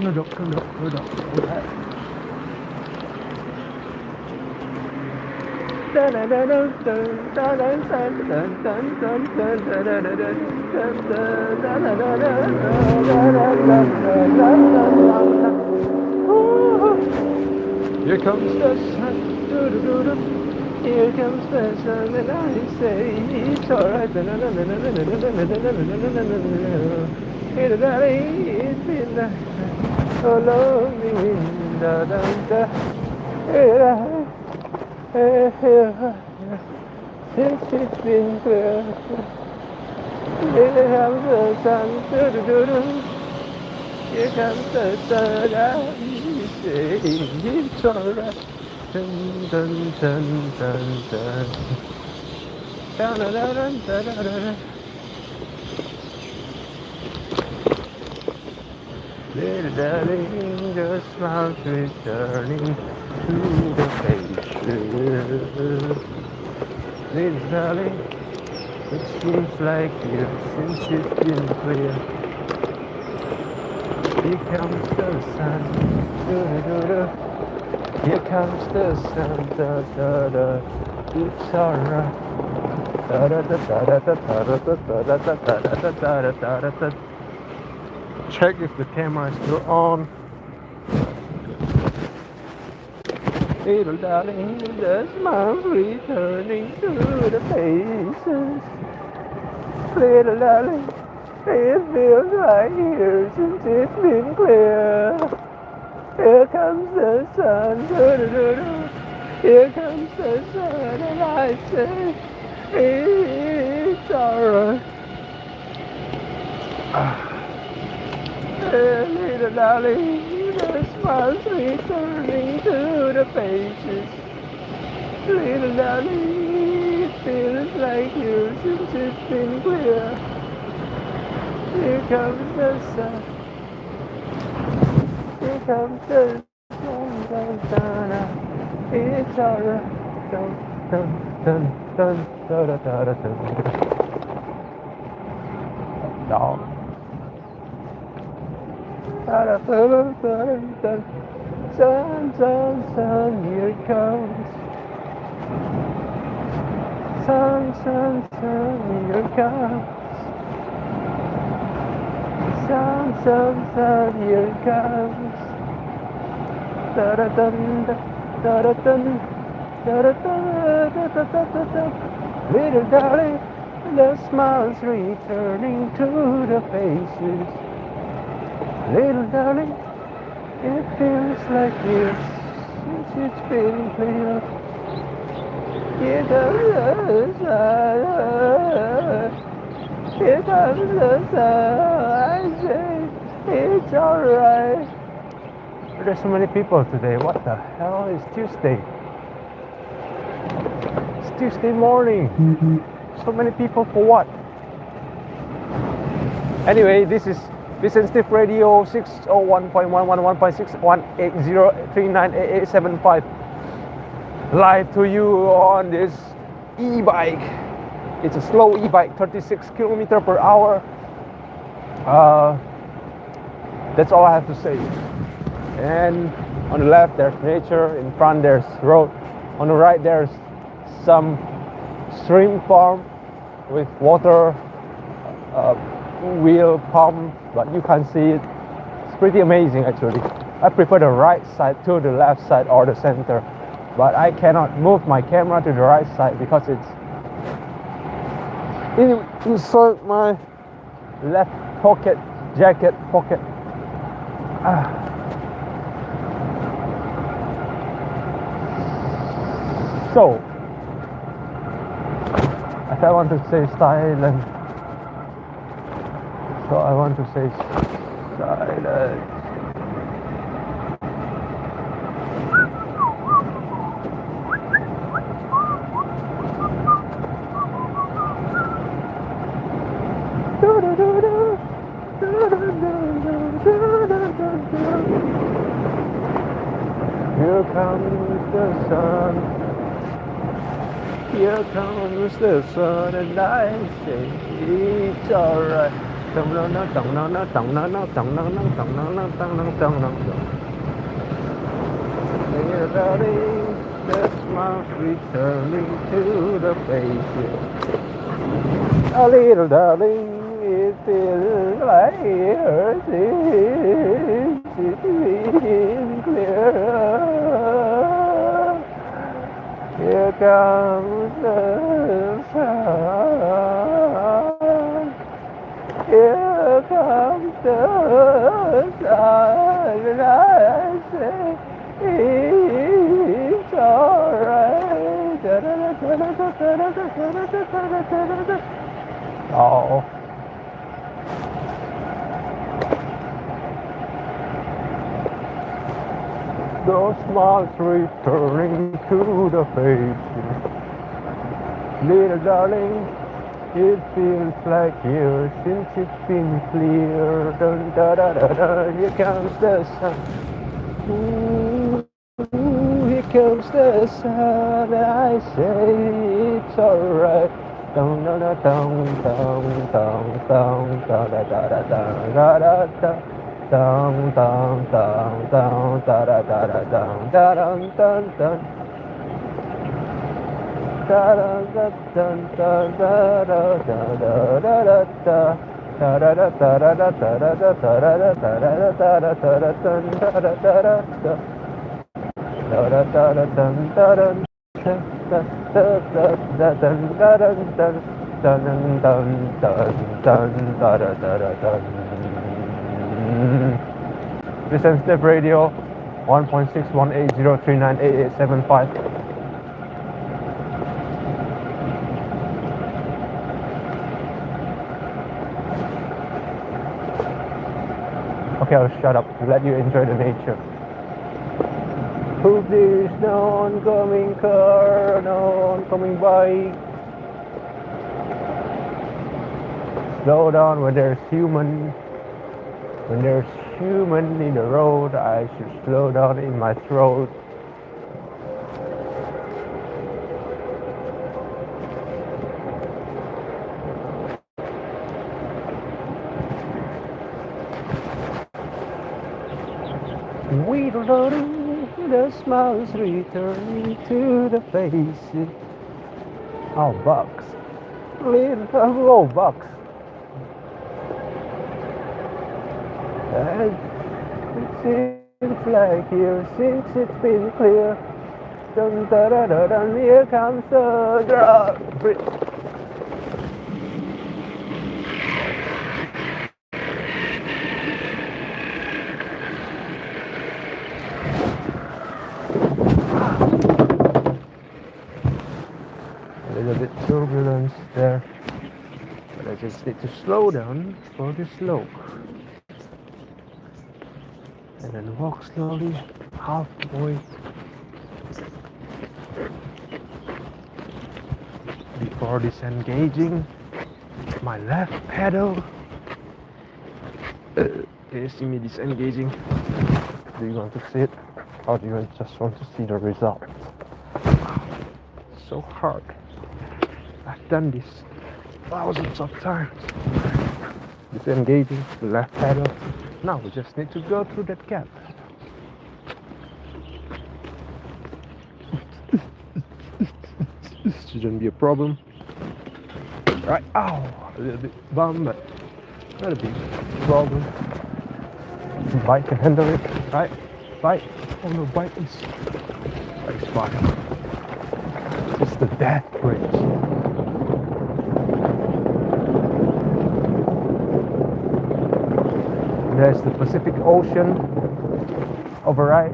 Nuduk. Here comes the sun. Here comes the sun, and I say it's alright. Hey, darling, it's been a lonely winter. Since it's been clear, here comes the sun. Here comes the sun, I say it's alright. Dun dun dun dun dun. Dun dun dun dun dun dun. Little darling, your smile's returning to the faces. Little darling, it seems like years since it's been clear. Here comes the sun. Here comes the sun, it's alright. Check if the camera is still on. Little darling, the smile's returning to the faces. Little darling, it feels like years since it's been clear. Here comes the sun, here comes the sun, and I say it's alright. Little darling, the smile's returning to the faces. Little darling, it feels like years since it's been clear. Here comes the sun. Here comes the sun, it's alright. Dun dun dun dun dun dun dun dun. Dog. Sun, here it comes. Sun, here it comes. Sun, here it comes. Little darling, the smile's returning to the faces. Little darling, it feels like years since it's been clear. Here comes the sun. Here comes the sun. I say it's alright. There's so many people today. What the hell? It's Tuesday. It's Tuesday morning. So many people for what? Anyway, this is S24 Radio 601.111.6180398875 live to you on this e-bike. It's a slow e-bike, 36 km per hour. That's all I have to say. And on the left there's nature, in front there's road, on the right there's some stream farm with water, wheel pump, but you can't see it. It's pretty amazing actually. I prefer the right side to the left side or the center, but I cannot move my camera to the right side because it's inside my left pocket, jacket pocket. So, as I want to say silent, so I want to say silent. Here comes the sun. Here comes the sun, and I say it's alright. Little darling, the smile's returning to the faces. A little darling, it feels like yours is clear. Here comes the sun. Here comes the sun, and I say it's alright. Oh. Those smiles returning to the faces. Little darling, it feels like years since it's been clear. Dun, da, da, da, da. Here comes the sun. Ooh, here comes the sun. I say it's alright. Dun, da, da, dun, dun, dun, dun, da, da, da, da, da, da, da. Dun, dun, dun, dun, da, da, da, da, dun, da, dun, dun, dun. Da da da da da da da da da da. Da da da da da da da da da da da da da da da. This is Step Radio 1.61803988875. Okay, I'll shut up to let you enjoy the nature. Hope there's no oncoming car, no oncoming bike. Slow down when there's human. When there's human in the road, I should slow down in my throat. Wheedling, the smiles returning to the faces. Oh, bucks. Little bucks. And it seems like years since it's been clear. Dun, da, da, da, dun, here comes the bridge. A little bit turbulence there, but I just need to slow down for the slope. And then walk slowly halfway before disengaging my left pedal. Can you see me disengaging? Do you want to see it, or do you just want to see the result? So hard. I've done this thousands of times. Disengaging the left pedal. Now we just need to go through that gap. Shouldn't be a problem. Right, ow! A little bit bum, but not a big problem. Bike can handle it, right? Bike. Oh no, bike is fine. It's the death bridge. There's the Pacific Ocean. Over right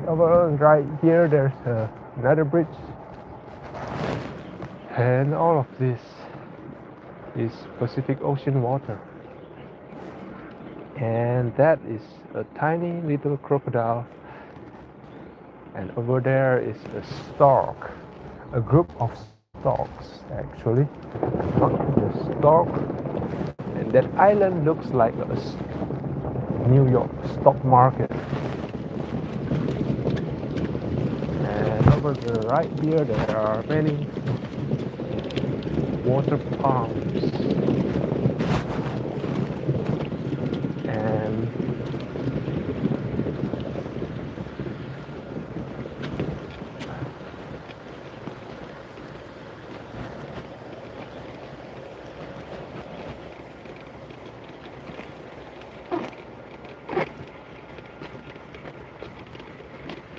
here, there's another bridge. And all of this is Pacific Ocean water. And that is a tiny little crocodile. And over there is a stork. A group of storks, actually. Not just stork. And that island looks like a New York stock market. And over the right here there are many water palms.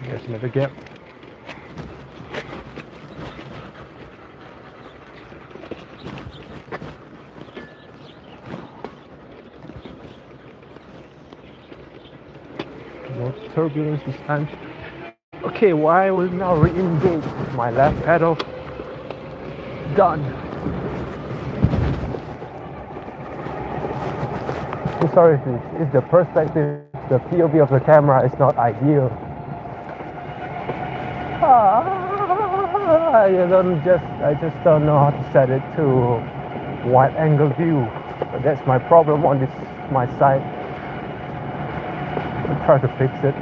There's another gap. No turbulence this time. Okay, why will now re-engage my left pedal? Done. I'm sorry if the perspective, the POV of the camera is not ideal. I just don't know how to set it to wide angle view. But that's my problem on my side. I'll try to fix it.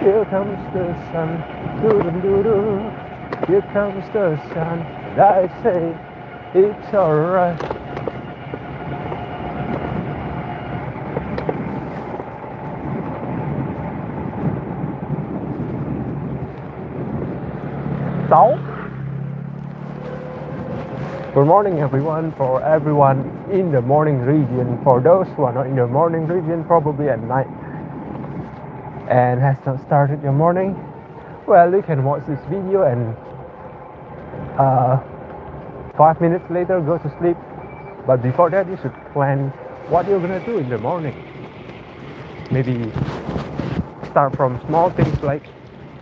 Here comes the sun, doo-doo-doo-doo. Here comes the sun, and I say it's alright. So, good morning everyone, for everyone in the morning region. For those who are not in the morning region, probably at night, and has not started your morning, well, you can watch this video and 5 minutes later go to sleep. But before that, you should plan what you're gonna do in the morning. Maybe start from small things like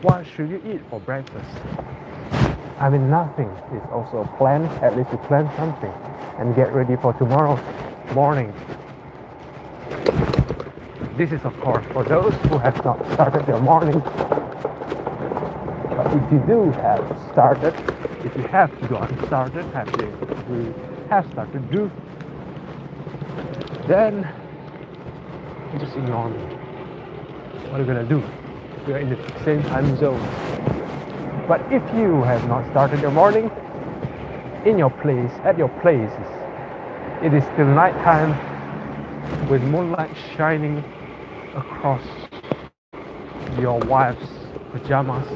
what should you eat for breakfast. I mean, nothing is also a plan. At least you plan something and get ready for tomorrow's morning. This is of course for those who have not started their morning. But if you do have started, if you have gotten started, have started do, then just ignore me. What are you gonna do? We are in the same time zone. But if you have not started your morning in your place, at your places, it is still nighttime with moonlight shining across your wife's pajamas.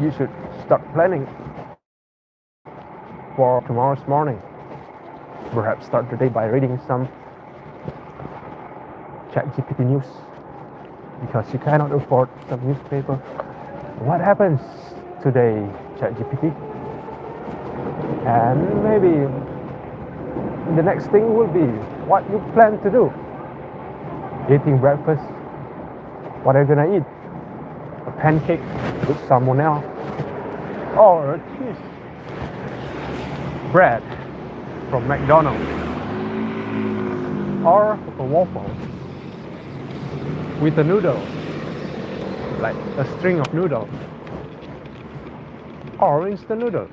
You should start planning for tomorrow's morning. Perhaps start the day by reading some ChatGPT news, because you cannot afford some newspaper. What happens today, ChatGPT? And maybe the next thing will be what you plan to do. Eating breakfast. What are you gonna eat? A pancake with salmonella, or a cheese bread from McDonald's, or a waffle with a noodle, like a string of noodles, or instant noodle,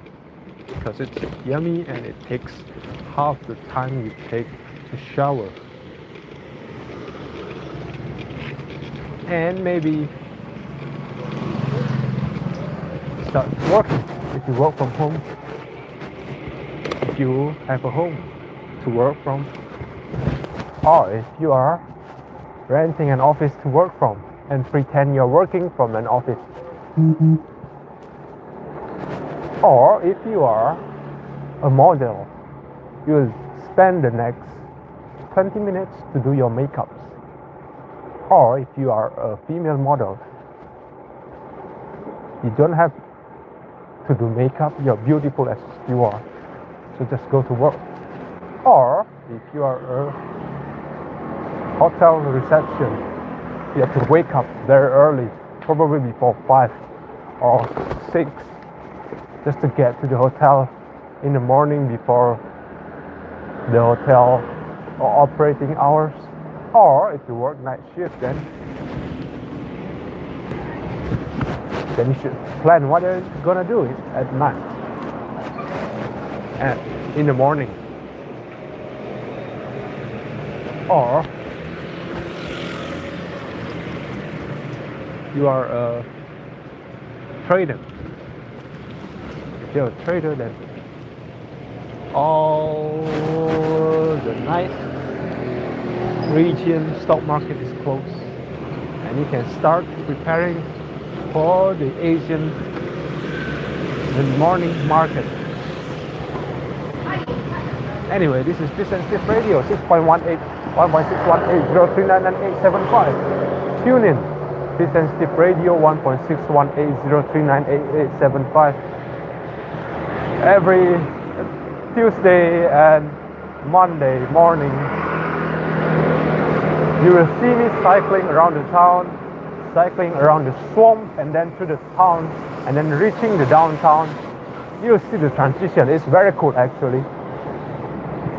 because it's yummy and it takes half the time you take to shower. And maybe start working if you work from home, if you have a home to work from, or if you are renting an office to work from and pretend you're working from an office. Or if you are a model, you'll spend the next 20 minutes to do your makeups. Or if you are a female model, you don't have to do makeup, you're beautiful as you are, so just go to work. Or if you are a hotel reception, you have to wake up very early, probably before 5 or 6, just to get to the hotel in the morning before the hotel operating hours. Or if you work night shift, then you should plan what you're gonna do at night and in the morning. Or you are a trader. If you're a trader, then all the night region stock market is closed. and you can start preparing for the Asian morning market. Anyway, this is Sensitive Radio 6.18 1.61803998875. Tune in. This Sensitive Radio 1.61803988875. Every Tuesday and Monday morning, you will see me cycling around the town, cycling around the swamp, and then to the town, and then reaching the downtown. You'll see the transition. It's very cool, actually.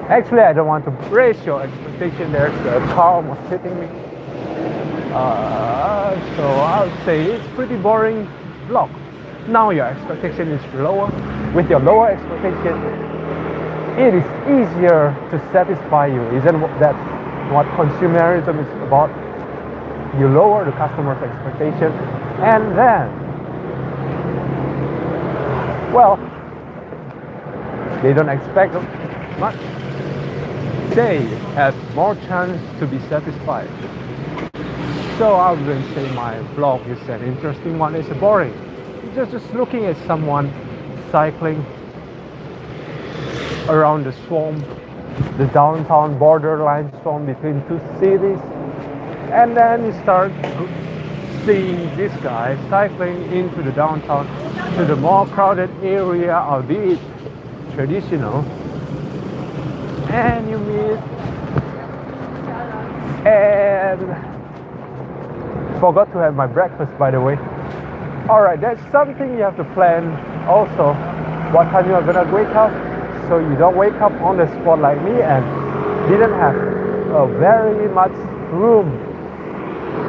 Actually, I don't want to raise your expectation. There's a car almost hitting me. So I would say it's pretty boring vlog. Now your expectation is lower. With your lower expectation, it is easier to satisfy you. Isn't that what consumerism is about? You lower the customer's expectation, and then, well, they don't expect much. They have more chance to be satisfied. So I wouldn't say my vlog is an interesting one. It's boring. Just looking at someone cycling around the swamp, the downtown borderline swamp between two cities, and then you start seeing this guy cycling into the downtown to the more crowded area, albeit traditional, and you meet and forgot to have my breakfast, by the way. Alright, that's something you have to plan also, what time you are gonna wake up, so you don't wake up on the spot like me and didn't have very much room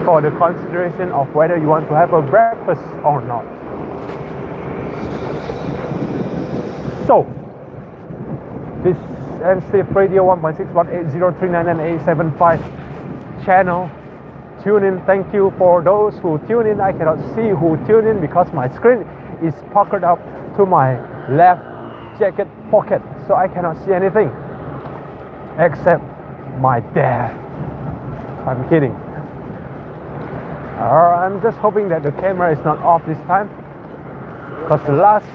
for the consideration of whether you want to have a breakfast or not. So this NCF Radio 1.61803998875 channel, tune in. Thank you for those who tune in. I cannot see who tune in because my screen is puckered up to my left jacket pocket, so I cannot see anything except my dad. I'm kidding. I'm just hoping that the camera is not off this time, because the last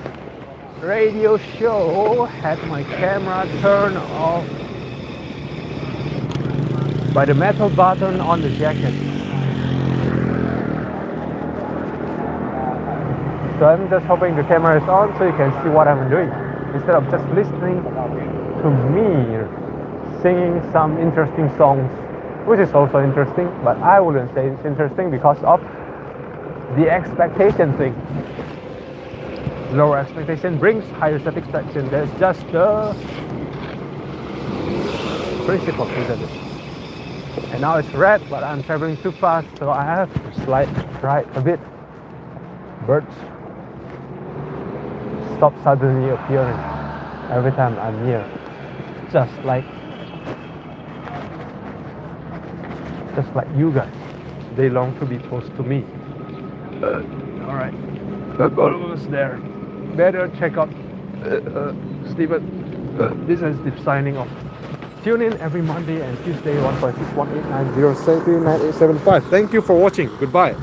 radio show had my camera turned off by the metal button on the jacket. So I'm just hoping the camera is on so you can see what I'm doing, instead of just listening to me singing some interesting songs, which is also interesting, but I wouldn't say it's interesting because of the expectation thing. Lower expectation brings higher satisfaction. That's just the principle, isn't it? And now it's red, but I'm traveling too fast, so I have to slide right a bit. Birds stop suddenly appearing every time I'm near, just like you guys. They long to be close to me. Alright, almost there. Better check out Steven. This is the signing off. Tune in every Monday and Tuesday 1.61890739875. Thank you for watching. Goodbye.